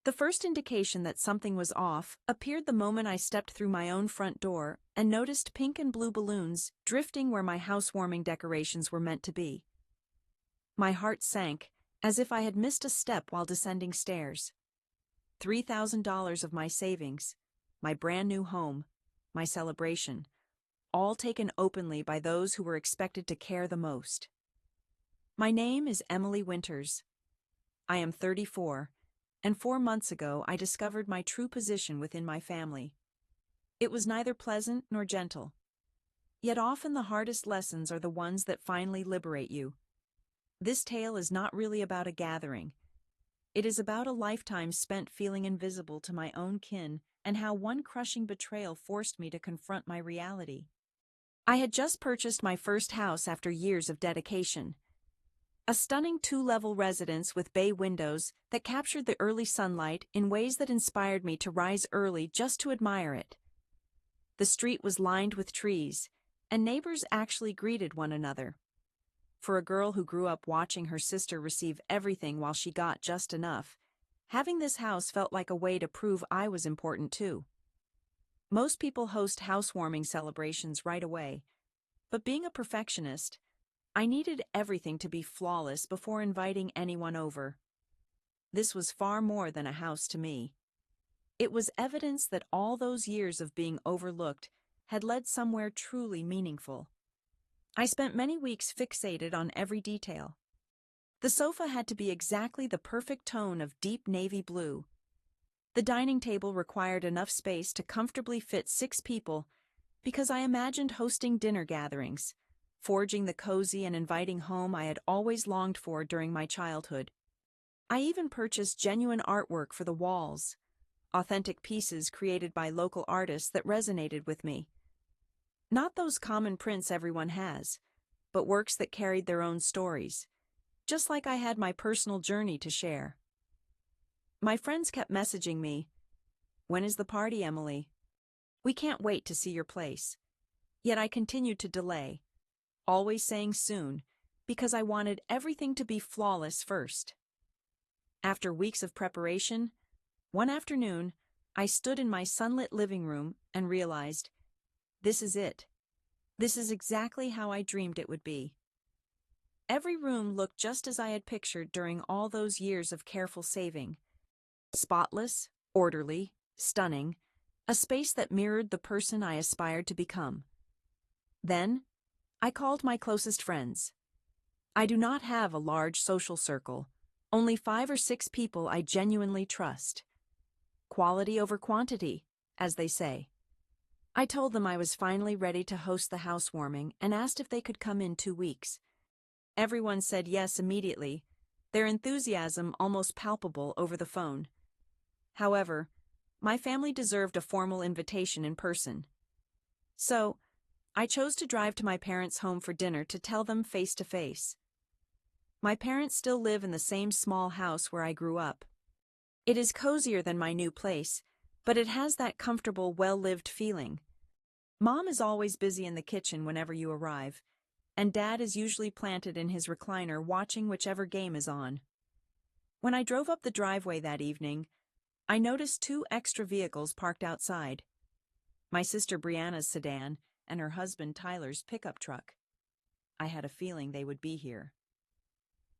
The first indication that something was off appeared the moment I stepped through my own front door and noticed pink and blue balloons drifting where my housewarming decorations were meant to be. My heart sank, as if I had missed a step while descending stairs. $3,000 of my savings, my brand new home, my celebration, all taken openly by those who were expected to care the most. My name is Emily Winters. I am 34, and 4 months ago I discovered my true position within my family. It was neither pleasant nor gentle. Yet often the hardest lessons are the ones that finally liberate you. This tale is not really about a gathering. It is about a lifetime spent feeling invisible to my own kin and how one crushing betrayal forced me to confront my reality. I had just purchased my first house after years of dedication. A stunning 2-level residence with bay windows that captured the early sunlight in ways that inspired me to rise early just to admire it. The street was lined with trees, and neighbors actually greeted one another. For a girl who grew up watching her sister receive everything while she got just enough, having this house felt like a way to prove I was important too. Most people host housewarming celebrations right away, but being a perfectionist, I needed everything to be flawless before inviting anyone over. This was far more than a house to me. It was evidence that all those years of being overlooked had led somewhere truly meaningful. I spent many weeks fixated on every detail. The sofa had to be exactly the perfect tone of deep navy blue. The dining table required enough space to comfortably fit 6 people because I imagined hosting dinner gatherings, forging the cozy and inviting home I had always longed for during my childhood. I even purchased genuine artwork for the walls, authentic pieces created by local artists that resonated with me. Not those common prints everyone has, but works that carried their own stories, just like I had my personal journey to share. My friends kept messaging me, "When is the party, Emily? We can't wait to see your place." Yet I continued to delay, always saying soon, because I wanted everything to be flawless first. After weeks of preparation, one afternoon, I stood in my sunlit living room and realized, this is it. This is exactly how I dreamed it would be. Every room looked just as I had pictured during all those years of careful saving. Spotless, orderly, stunning, a space that mirrored the person I aspired to become. Then, I called my closest friends. I do not have a large social circle, only 5 or 6 people I genuinely trust. Quality over quantity, as they say. I told them I was finally ready to host the housewarming and asked if they could come in 2 weeks. Everyone said yes immediately, their enthusiasm almost palpable over the phone. However, my family deserved a formal invitation in person. So, I chose to drive to my parents' home for dinner to tell them face to face. My parents still live in the same small house where I grew up. It is cozier than my new place, but it has that comfortable, well-lived feeling. Mom is always busy in the kitchen whenever you arrive, and Dad is usually planted in his recliner watching whichever game is on. When I drove up the driveway that evening, I noticed 2 extra vehicles parked outside. My sister Brianna's sedan and her husband Tyler's pickup truck. I had a feeling they would be here.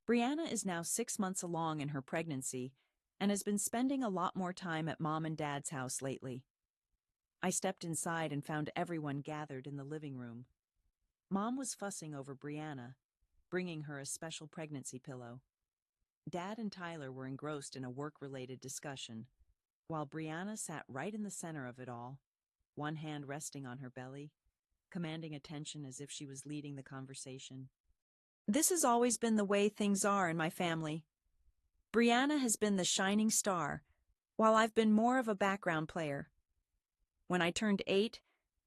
Brianna is now 6 months along in her pregnancy and has been spending a lot more time at Mom and Dad's house lately. I stepped inside and found everyone gathered in the living room. Mom was fussing over Brianna, bringing her a special pregnancy pillow. Dad and Tyler were engrossed in a work-related discussion, while Brianna sat right in the center of it all, one hand resting on her belly, commanding attention as if she was leading the conversation. This has always been the way things are in my family. Brianna has been the shining star, while I've been more of a background player. When I turned 8,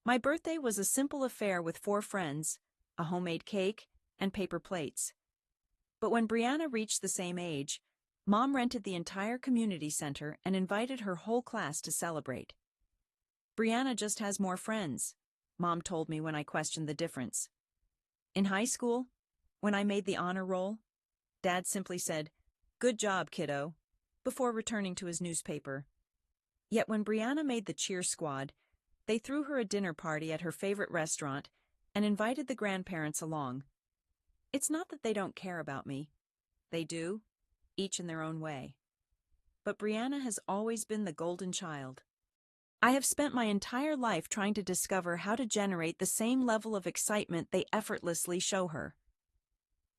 my birthday was a simple affair with 4 friends, a homemade cake, and paper plates. But when Brianna reached the same age, Mom rented the entire community center and invited her whole class to celebrate. Brianna just has more friends, Mom told me when I questioned the difference. In high school, when I made the honor roll, Dad simply said, "Good job, kiddo," before returning to his newspaper. Yet when Brianna made the cheer squad, they threw her a dinner party at her favorite restaurant and invited the grandparents along. It's not that they don't care about me. They do, each in their own way. But Brianna has always been the golden child. I have spent my entire life trying to discover how to generate the same level of excitement they effortlessly show her.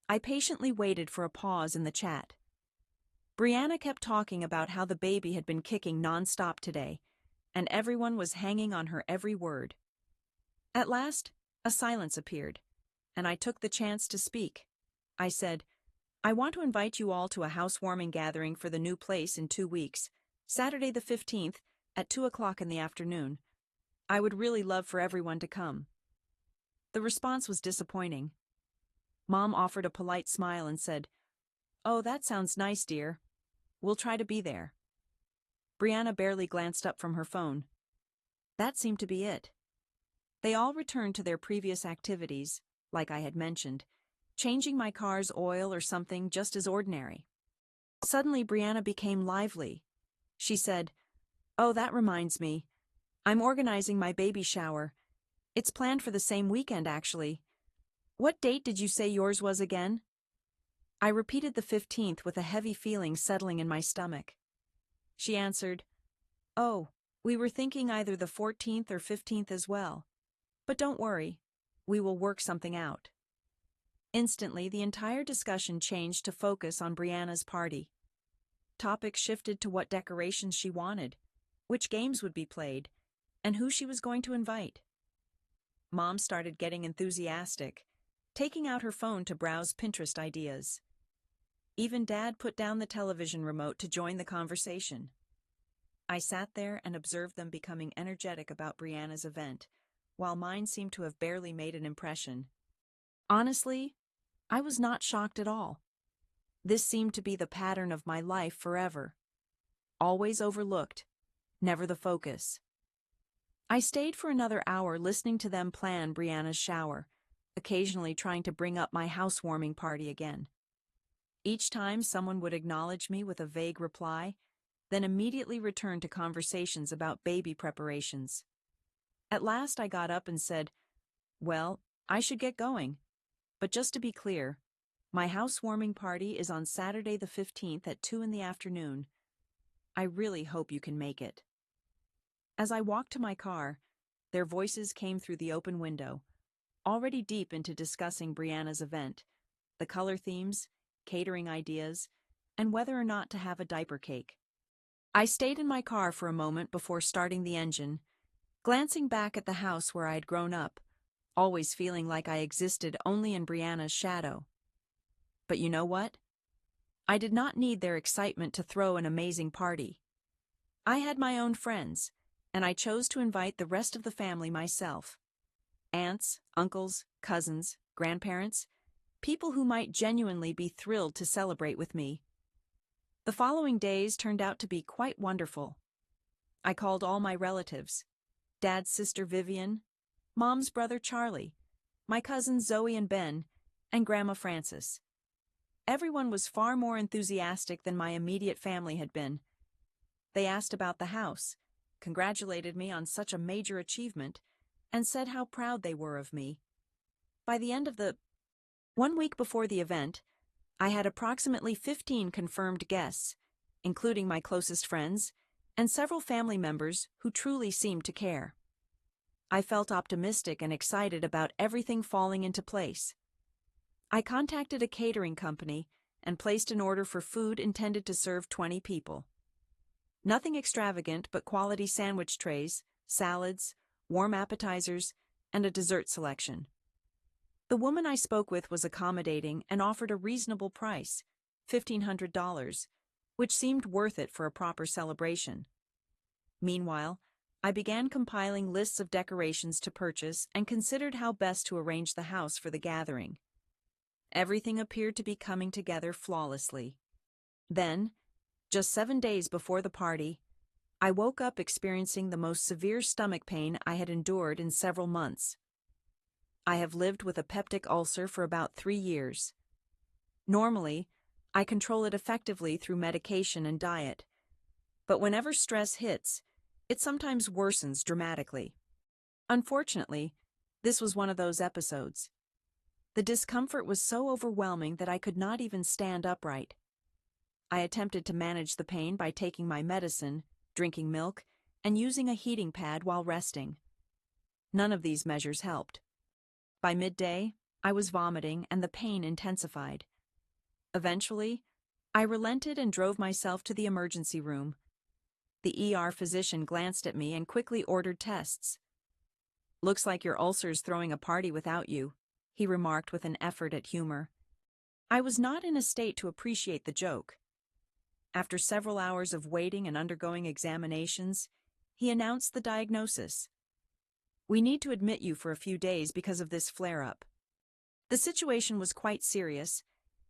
I patiently waited for a pause in the chat. Brianna kept talking about how the baby had been kicking nonstop today, and everyone was hanging on her every word. At last, a silence appeared, and I took the chance to speak. I said, I want to invite you all to a housewarming gathering for the new place in 2 weeks, Saturday the 15th, at 2 o'clock in the afternoon. I would really love for everyone to come. The response was disappointing. Mom offered a polite smile and said, Oh, that sounds nice, dear. We'll try to be there. Brianna barely glanced up from her phone. That seemed to be it. They all returned to their previous activities, like I had mentioned, changing my car's oil or something just as ordinary. Suddenly, Brianna became lively. She said, Oh, that reminds me. I'm organizing my baby shower. It's planned for the same weekend, actually. What date did you say yours was again? I repeated the 15th with a heavy feeling settling in my stomach. She answered, Oh, we were thinking either the 14th or 15th as well. But don't worry, we will work something out. Instantly, the entire discussion changed to focus on Brianna's party. Topics shifted to what decorations she wanted, which games would be played, and who she was going to invite. Mom started getting enthusiastic, taking out her phone to browse Pinterest ideas. Even Dad put down the television remote to join the conversation. I sat there and observed them becoming energetic about Brianna's event, while mine seemed to have barely made an impression. Honestly, I was not shocked at all. This seemed to be the pattern of my life forever. Always overlooked, never the focus. I stayed for another hour listening to them plan Brianna's shower, occasionally trying to bring up my housewarming party again. Each time someone would acknowledge me with a vague reply, then immediately return to conversations about baby preparations. At last I got up and said, Well, I should get going. But just to be clear, my housewarming party is on Saturday the 15th at 2 in the afternoon. I really hope you can make it. As I walked to my car, their voices came through the open window, already deep into discussing Brianna's event, the color themes, catering ideas, and whether or not to have a diaper cake. I stayed in my car for a moment before starting the engine, glancing back at the house where I had grown up, always feeling like I existed only in Brianna's shadow. But you know what? I did not need their excitement to throw an amazing party. I had my own friends, and I chose to invite the rest of the family myself. Aunts, uncles, cousins, grandparents, people who might genuinely be thrilled to celebrate with me. The following days turned out to be quite wonderful. I called all my relatives, Dad's sister Vivian, Mom's brother Charlie, my cousins Zoe and Ben, and Grandma Frances. Everyone was far more enthusiastic than my immediate family had been. They asked about the house, congratulated me on such a major achievement, and said how proud they were of me. By the end of 1 week before the event, I had approximately 15 confirmed guests, including my closest friends, and several family members who truly seemed to care. I felt optimistic and excited about everything falling into place. I contacted a catering company and placed an order for food intended to serve 20 people. Nothing extravagant but quality sandwich trays, salads, warm appetizers, and a dessert selection. The woman I spoke with was accommodating and offered a reasonable price, $1,500, which seemed worth it for a proper celebration. Meanwhile, I began compiling lists of decorations to purchase and considered how best to arrange the house for the gathering. Everything appeared to be coming together flawlessly. Then, just 7 days before the party, I woke up experiencing the most severe stomach pain I had endured in several months. I have lived with a peptic ulcer for about 3 years. Normally, I control it effectively through medication and diet. But whenever stress hits, it sometimes worsens dramatically. Unfortunately, this was one of those episodes. The discomfort was so overwhelming that I could not even stand upright. I attempted to manage the pain by taking my medicine, drinking milk, and using a heating pad while resting. None of these measures helped. By midday, I was vomiting and the pain intensified. Eventually, I relented and drove myself to the emergency room. The ER physician glanced at me and quickly ordered tests. "Looks like your ulcer's throwing a party without you," he remarked with an effort at humor. I was not in a state to appreciate the joke. After several hours of waiting and undergoing examinations, he announced the diagnosis. "We need to admit you for a few days because of this flare-up." The situation was quite serious,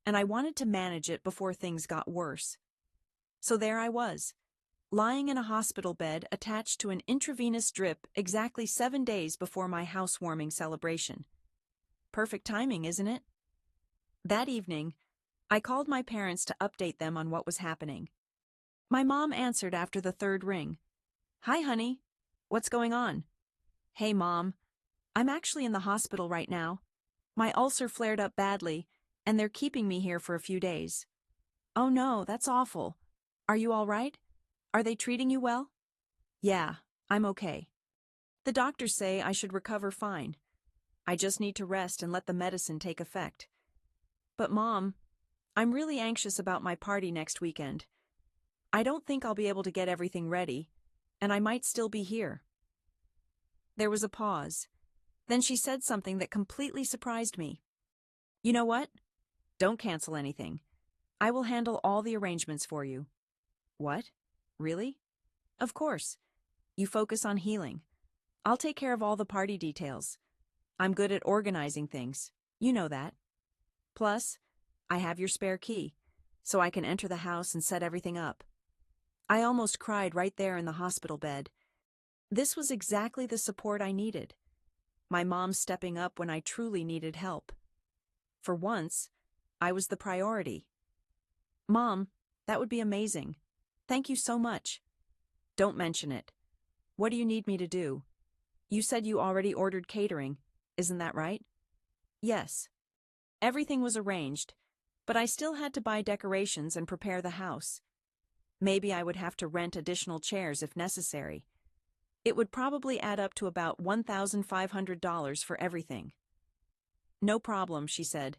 and I wanted to manage it before things got worse. So there I was, lying in a hospital bed attached to an intravenous drip exactly 7 days before my housewarming celebration. Perfect timing, isn't it? That evening, I called my parents to update them on what was happening. My mom answered after the third ring. "Hi, honey. What's going on?" "Hey, Mom. I'm actually in the hospital right now. My ulcer flared up badly, and they're keeping me here for a few days." "Oh no, that's awful. Are you all right? Are they treating you well?" "Yeah, I'm okay. The doctors say I should recover fine. I just need to rest and let the medicine take effect. But Mom, I'm really anxious about my party next weekend. I don't think I'll be able to get everything ready, and I might still be here." There was a pause. Then she said something that completely surprised me. "You know what? Don't cancel anything. I will handle all the arrangements for you." "What? Really?" "Of course. You focus on healing. I'll take care of all the party details. I'm good at organizing things. You know that. Plus, I have your spare key, so I can enter the house and set everything up." I almost cried right there in the hospital bed. This was exactly the support I needed. My mom stepping up when I truly needed help. For once, I was the priority. "Mom, that would be amazing. Thank you so much." "Don't mention it. What do you need me to do? You said you already ordered catering, isn't that right?" "Yes." Everything was arranged, but I still had to buy decorations and prepare the house. Maybe I would have to rent additional chairs if necessary. It would probably add up to about $1,500 for everything. "No problem," she said.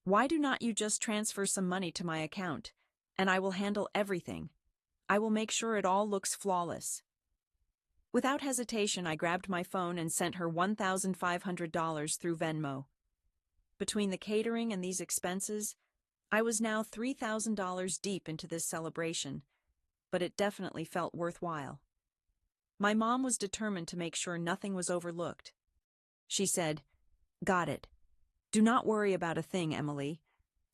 "Why do not you just transfer some money to my account, and I will handle everything. I will make sure it all looks flawless." Without hesitation, I grabbed my phone and sent her $1,500 through Venmo. Between the catering and these expenses, I was now $3,000 deep into this celebration, but it definitely felt worthwhile. My mom was determined to make sure nothing was overlooked. She said, "Got it. Do not worry about a thing, Emily.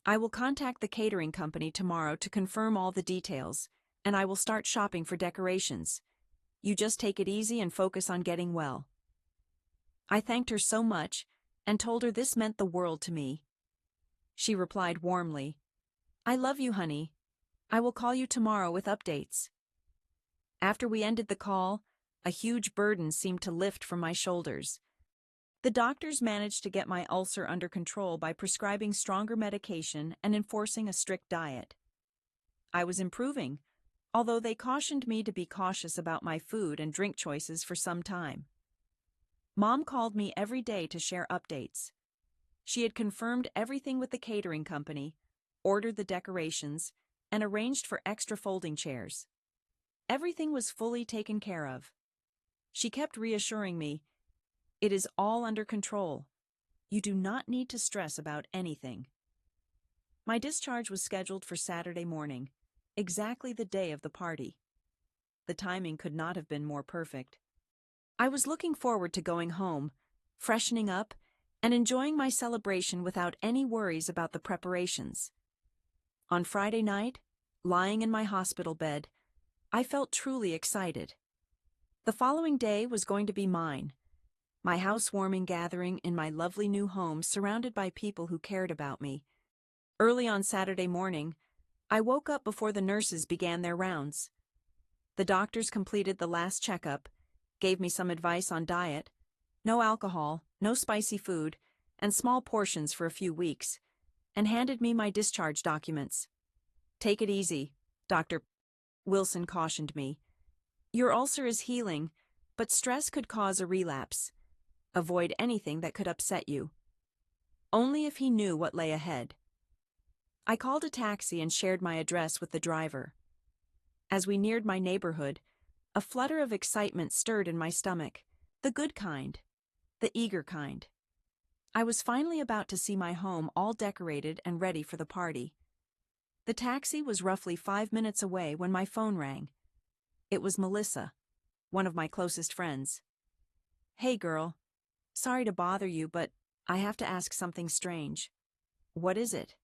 I will contact the catering company tomorrow to confirm all the details, and I will start shopping for decorations. You just take it easy and focus on getting well." I thanked her so much and told her this meant the world to me. She replied warmly, "I love you, honey. I will call you tomorrow with updates." After we ended the call, a huge burden seemed to lift from my shoulders. The doctors managed to get my ulcer under control by prescribing stronger medication and enforcing a strict diet. I was improving, although they cautioned me to be cautious about my food and drink choices for some time. Mom called me every day to share updates. She had confirmed everything with the catering company, ordered the decorations, and arranged for extra folding chairs. Everything was fully taken care of. She kept reassuring me, "It is all under control. You do not need to stress about anything." My discharge was scheduled for Saturday morning, exactly the day of the party. The timing could not have been more perfect. I was looking forward to going home, freshening up, and enjoying my celebration without any worries about the preparations. On Friday night, lying in my hospital bed, I felt truly excited. The following day was going to be mine. My housewarming gathering in my lovely new home surrounded by people who cared about me. Early on Saturday morning, I woke up before the nurses began their rounds. The doctors completed the last checkup, gave me some advice on diet, no alcohol, no spicy food, and small portions for a few weeks, and handed me my discharge documents. "Take it easy," Dr. Wilson cautioned me. "Your ulcer is healing, but stress could cause a relapse. Avoid anything that could upset you." Only if he knew what lay ahead. I called a taxi and shared my address with the driver. As we neared my neighborhood, a flutter of excitement stirred in my stomach, the good kind, the eager kind. I was finally about to see my home all decorated and ready for the party. The taxi was roughly 5 minutes away when my phone rang. It was Melissa, one of my closest friends. "Hey girl, sorry to bother you, but I have to ask something strange." "What is it?"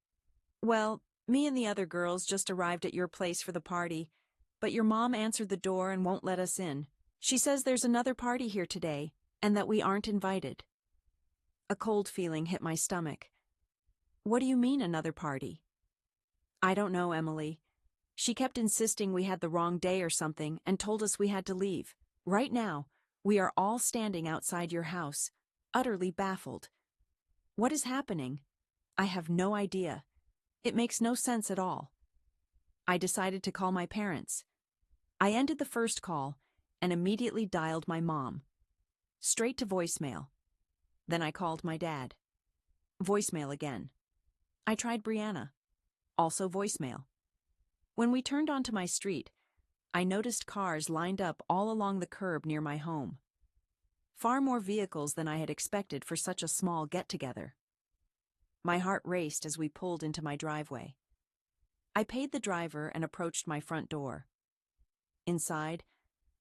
"Well, me and the other girls just arrived at your place for the party, but your mom answered the door and won't let us in. She says there's another party here today, and that we aren't invited." A cold feeling hit my stomach. "What do you mean, another party?" "I don't know, Emily. She kept insisting we had the wrong day or something and told us we had to leave. Right now, we are all standing outside your house, utterly baffled. What is happening? I have no idea. It makes no sense at all." I decided to call my parents. I ended the first call and immediately dialed my mom. Straight to voicemail. Then I called my dad. Voicemail again. I tried Brianna. Also voicemail. When we turned onto my street, I noticed cars lined up all along the curb near my home. Far more vehicles than I had expected for such a small get-together. My heart raced as we pulled into my driveway. I paid the driver and approached my front door. Inside,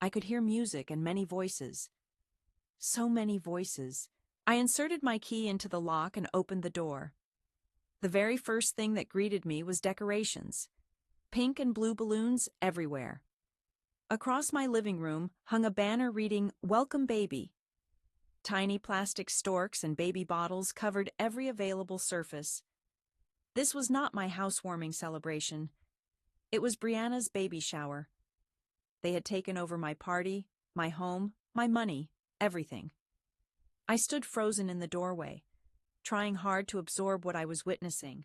I could hear music and many voices. So many voices. I inserted my key into the lock and opened the door. The very first thing that greeted me was decorations. Pink and blue balloons everywhere. Across my living room hung a banner reading, "Welcome Baby." Tiny plastic storks and baby bottles covered every available surface. This was not my housewarming celebration. It was Brianna's baby shower. They had taken over my party, my home, my money, everything. I stood frozen in the doorway, trying hard to absorb what I was witnessing.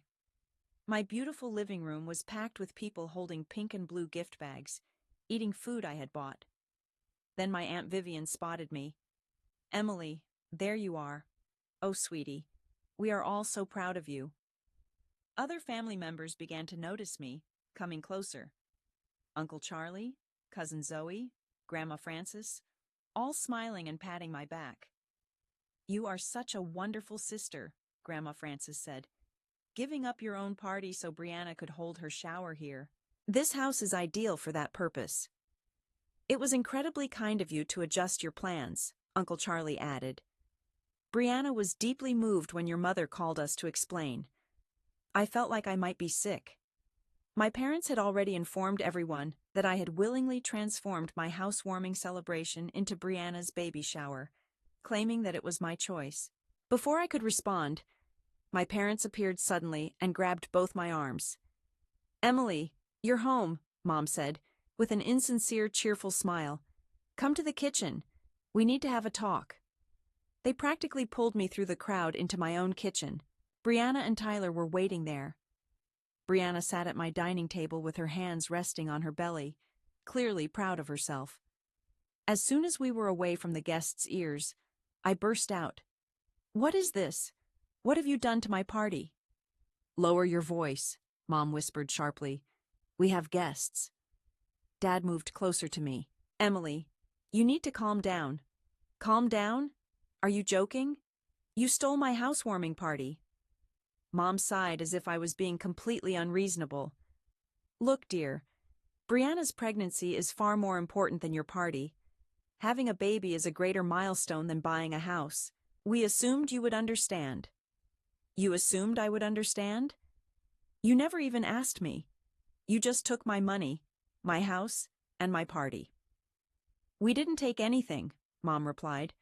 My beautiful living room was packed with people holding pink and blue gift bags, eating food I had bought. Then my Aunt Vivian spotted me. "Emily, there you are. Oh, sweetie, we are all so proud of you." Other family members began to notice me, coming closer. Uncle Charlie, Cousin Zoe, Grandma Frances, all smiling and patting my back. "You are such a wonderful sister," Grandma Frances said, "giving up your own party so Brianna could hold her shower here. This house is ideal for that purpose." "It was incredibly kind of you to adjust your plans," Uncle Charlie added. "Brianna was deeply moved when your mother called us to explain. I felt like I might be sick." My parents had already informed everyone that I had willingly transformed my housewarming celebration into Brianna's baby shower, claiming that it was my choice. Before I could respond, my parents appeared suddenly and grabbed both my arms. "Emily, you're home," Mom said, with an insincere, cheerful smile. "Come to the kitchen. We need to have a talk." They practically pulled me through the crowd into my own kitchen. Brianna and Tyler were waiting there. Brianna sat at my dining table with her hands resting on her belly, clearly proud of herself. As soon as we were away from the guests' ears, I burst out. "What is this? What have you done to my party?" "Lower your voice," Mom whispered sharply. "We have guests." Dad moved closer to me. "Emily, you need to calm down." "Calm down? Are you joking? You stole my housewarming party." Mom sighed as if I was being completely unreasonable. "Look, dear, Brianna's pregnancy is far more important than your party. Having a baby is a greater milestone than buying a house. We assumed you would understand." "You assumed I would understand? You never even asked me. You just took my money, my house, and my party." "We didn't take anything," Mom replied.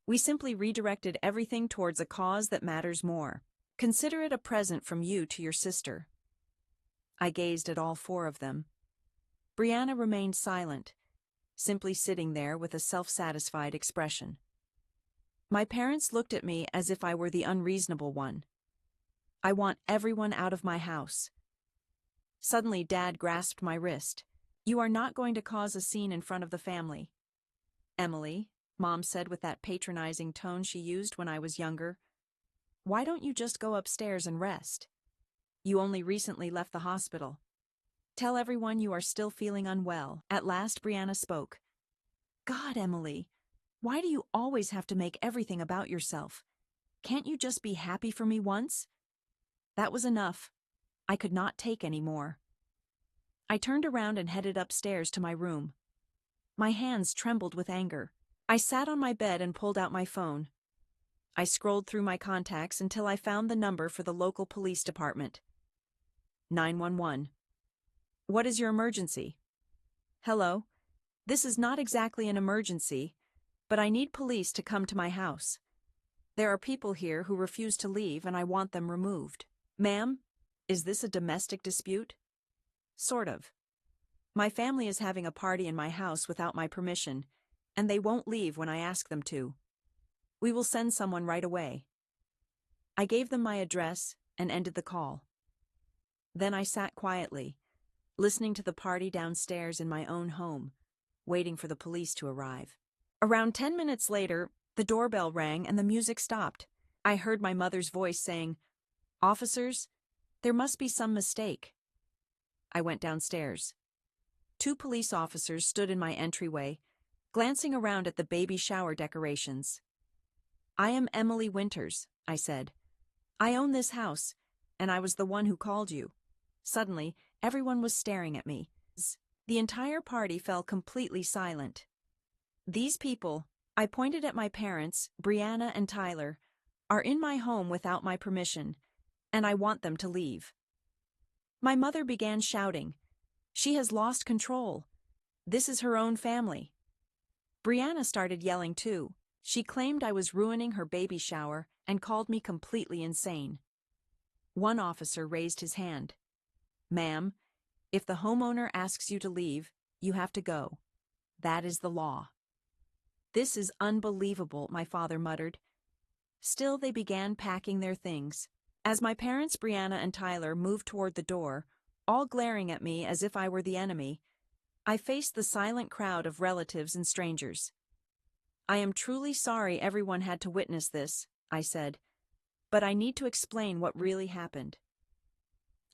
"We simply redirected everything towards a cause that matters more. Consider it a present from you to your sister." I gazed at all four of them. Brianna remained silent, simply sitting there with a self-satisfied expression. My parents looked at me as if I were the unreasonable one. I want everyone out of my house. Suddenly, Dad grasped my wrist. You are not going to cause a scene in front of the family. Emily, Mom said with that patronizing tone she used when I was younger, why don't you just go upstairs and rest? You only recently left the hospital. Tell everyone you are still feeling unwell. At last, Brianna spoke. God, Emily, why do you always have to make everything about yourself? Can't you just be happy for me once? That was enough. I could not take any more. I turned around and headed upstairs to my room. My hands trembled with anger. I sat on my bed and pulled out my phone. I scrolled through my contacts until I found the number for the local police department. 911. What is your emergency? Hello. This is not exactly an emergency, but I need police to come to my house. There are people here who refuse to leave and I want them removed. Ma'am, is this a domestic dispute? Sort of. My family is having a party in my house without my permission, and they won't leave when I ask them to. We will send someone right away. I gave them my address and ended the call. Then I sat quietly, listening to the party downstairs in my own home, waiting for the police to arrive. Around 10 minutes later, the doorbell rang and the music stopped. I heard my mother's voice saying, "Officers, there must be some mistake." I went downstairs. 2 police officers stood in my entryway, glancing around at the baby shower decorations. I am Emily Winters, I said. I own this house, and I was the one who called you. Suddenly, everyone was staring at me. The entire party fell completely silent. These people, I pointed at my parents, Brianna and Tyler, are in my home without my permission, and I want them to leave. My mother began shouting. She has lost control. This is her own family. Brianna started yelling too. She claimed I was ruining her baby shower and called me completely insane. One officer raised his hand. Ma'am, if the homeowner asks you to leave, you have to go. That is the law. This is unbelievable, my father muttered. Still, they began packing their things. As my parents, Brianna and Tyler, moved toward the door, all glaring at me as if I were the enemy, I faced the silent crowd of relatives and strangers. I am truly sorry everyone had to witness this, I said, but I need to explain what really happened.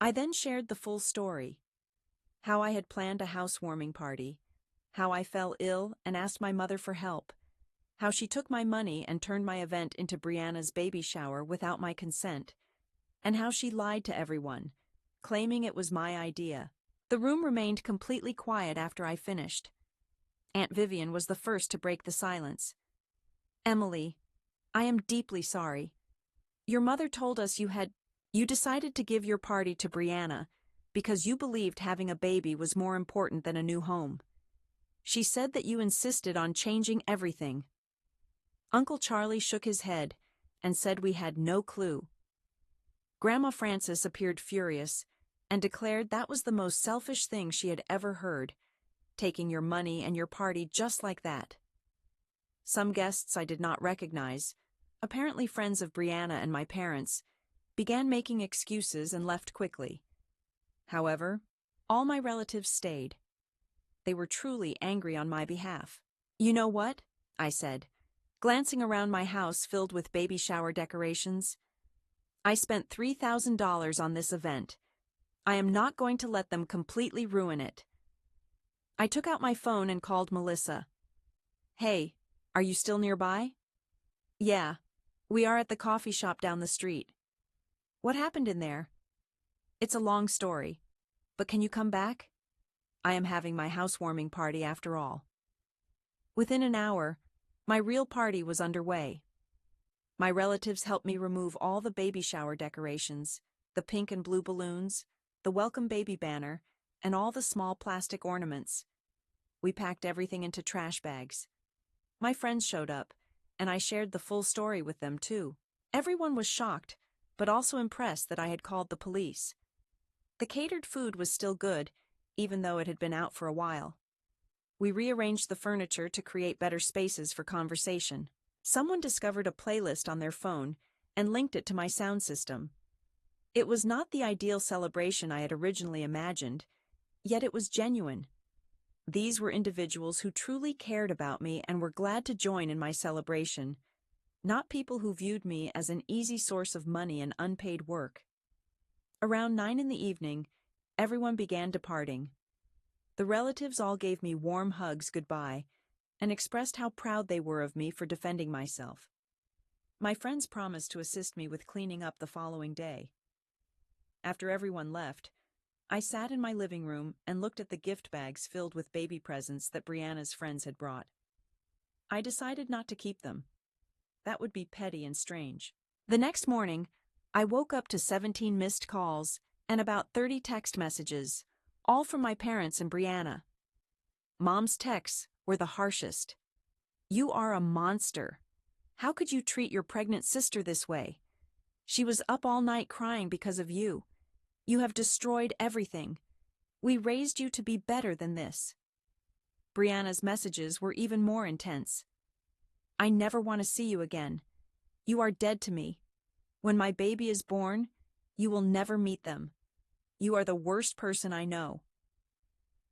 I then shared the full story. How I had planned a housewarming party, how I fell ill and asked my mother for help, how she took my money and turned my event into Brianna's baby shower without my consent, and how she lied to everyone, claiming it was my idea. The room remained completely quiet after I finished. Aunt Vivian was the first to break the silence. Emily, I am deeply sorry. Your mother told us you decided to give your party to Brianna because you believed having a baby was more important than a new home. She said that you insisted on changing everything. Uncle Charlie shook his head and said we had no clue. Grandma Frances appeared furious and declared that was the most selfish thing she had ever heard, taking your money and your party just like that. Some guests I did not recognize, apparently friends of Brianna and my parents, began making excuses and left quickly. However, all my relatives stayed. They were truly angry on my behalf. You know what? I said, glancing around my house filled with baby shower decorations. I spent $3,000 on this event. I am not going to let them completely ruin it. I took out my phone and called Melissa. Hey, are you still nearby? Yeah, we are at the coffee shop down the street. What happened in there? It's a long story, but can you come back? I am having my housewarming party after all. Within an hour, my real party was underway. My relatives helped me remove all the baby shower decorations, the pink and blue balloons, the welcome baby banner, and all the small plastic ornaments. We packed everything into trash bags. My friends showed up, and I shared the full story with them too. Everyone was shocked, but also impressed that I had called the police. The catered food was still good, even though it had been out for a while. We rearranged the furniture to create better spaces for conversation. Someone discovered a playlist on their phone and linked it to my sound system. It was not the ideal celebration I had originally imagined, yet it was genuine. These were individuals who truly cared about me and were glad to join in my celebration, not people who viewed me as an easy source of money and unpaid work. Around 9 in the evening, everyone began departing. The relatives all gave me warm hugs goodbye and expressed how proud they were of me for defending myself. My friends promised to assist me with cleaning up the following day. After everyone left, I sat in my living room and looked at the gift bags filled with baby presents that Brianna's friends had brought. I decided not to keep them. That would be petty and strange. The next morning, I woke up to 17 missed calls and about 30 text messages, all from my parents and Brianna. Mom's texts were the harshest. "You are a monster. How could you treat your pregnant sister this way? She was up all night crying because of you. You have destroyed everything. We raised you to be better than this." Brianna's messages were even more intense. "I never want to see you again. You are dead to me. When my baby is born, you will never meet them. You are the worst person I know."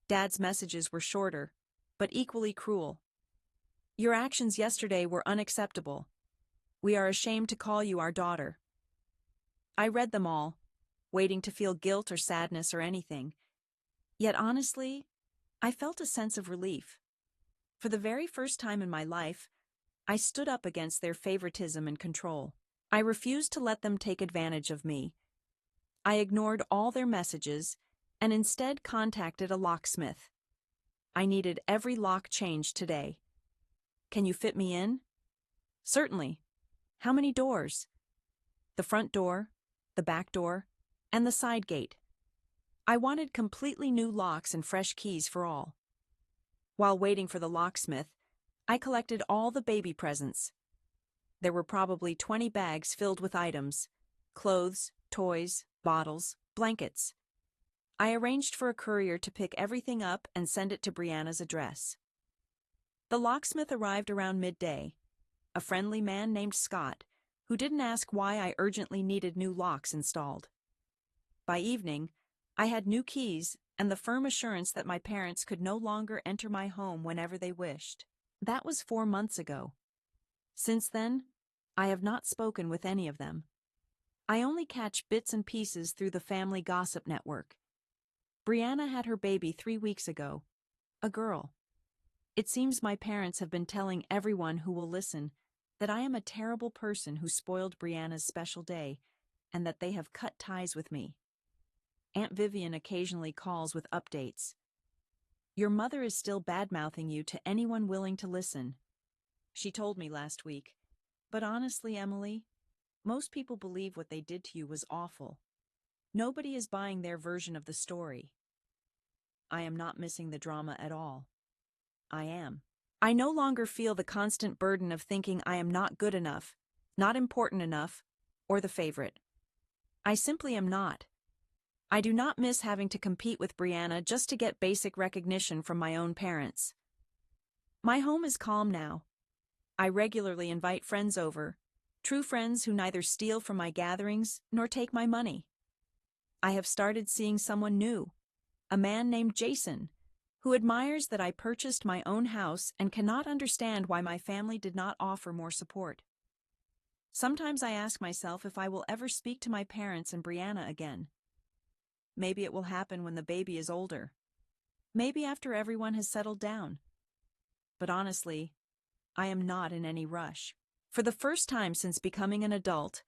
Dad's messages were shorter, but equally cruel. "Your actions yesterday were unacceptable. We are ashamed to call you our daughter." I read them all, waiting to feel guilt or sadness or anything. Yet honestly, I felt a sense of relief. For the very first time in my life, I stood up against their favoritism and control. I refused to let them take advantage of me. I ignored all their messages and instead contacted a locksmith. I needed every lock changed today. "Can you fit me in?" "Certainly. How many doors?" "The front door, the back door, and the side gate." I wanted completely new locks and fresh keys for all. While waiting for the locksmith, I collected all the baby presents. There were probably 20 bags filled with items: clothes, toys, bottles, blankets. I arranged for a courier to pick everything up and send it to Brianna's address. The locksmith arrived around midday, a friendly man named Scott, who didn't ask why I urgently needed new locks installed. By evening, I had new keys and the firm assurance that my parents could no longer enter my home whenever they wished. That was 4 months ago. Since then, I have not spoken with any of them. I only catch bits and pieces through the family gossip network. Brianna had her baby 3 weeks ago, a girl. It seems my parents have been telling everyone who will listen that I am a terrible person who spoiled Brianna's special day and that they have cut ties with me. Aunt Vivian occasionally calls with updates. "Your mother is still bad-mouthing you to anyone willing to listen," she told me last week. But honestly, Emily, most people believe what they did to you was awful. Nobody is buying their version of the story. I am not missing the drama at all. I am. I no longer feel the constant burden of thinking I am not good enough, not important enough, or the favorite. I simply am not. I do not miss having to compete with Brianna just to get basic recognition from my own parents. My home is calm now. I regularly invite friends over, true friends who neither steal from my gatherings nor take my money. I have started seeing someone new, a man named Jason, who admires that I purchased my own house and cannot understand why my family did not offer more support. Sometimes I ask myself if I will ever speak to my parents and Brianna again. Maybe it will happen when the baby is older. Maybe after everyone has settled down. But honestly, I am not in any rush. For the first time since becoming an adult,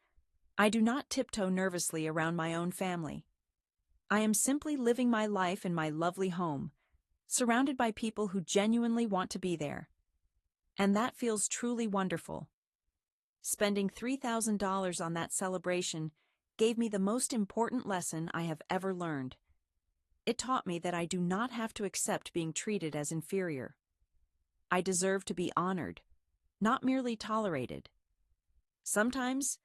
I do not tiptoe nervously around my own family. I am simply living my life in my lovely home, surrounded by people who genuinely want to be there. And that feels truly wonderful. Spending $3,000 on that celebration gave me the most important lesson I have ever learned. It taught me that I do not have to accept being treated as inferior. I deserve to be honored, not merely tolerated. Sometimes,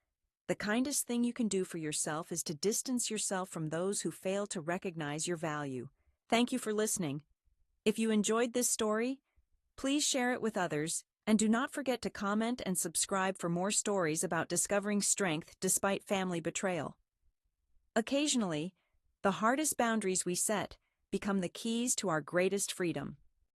the kindest thing you can do for yourself is to distance yourself from those who fail to recognize your value. Thank you for listening. If you enjoyed this story, please share it with others, and do not forget to comment and subscribe for more stories about discovering strength despite family betrayal. Occasionally, the hardest boundaries we set become the keys to our greatest freedom.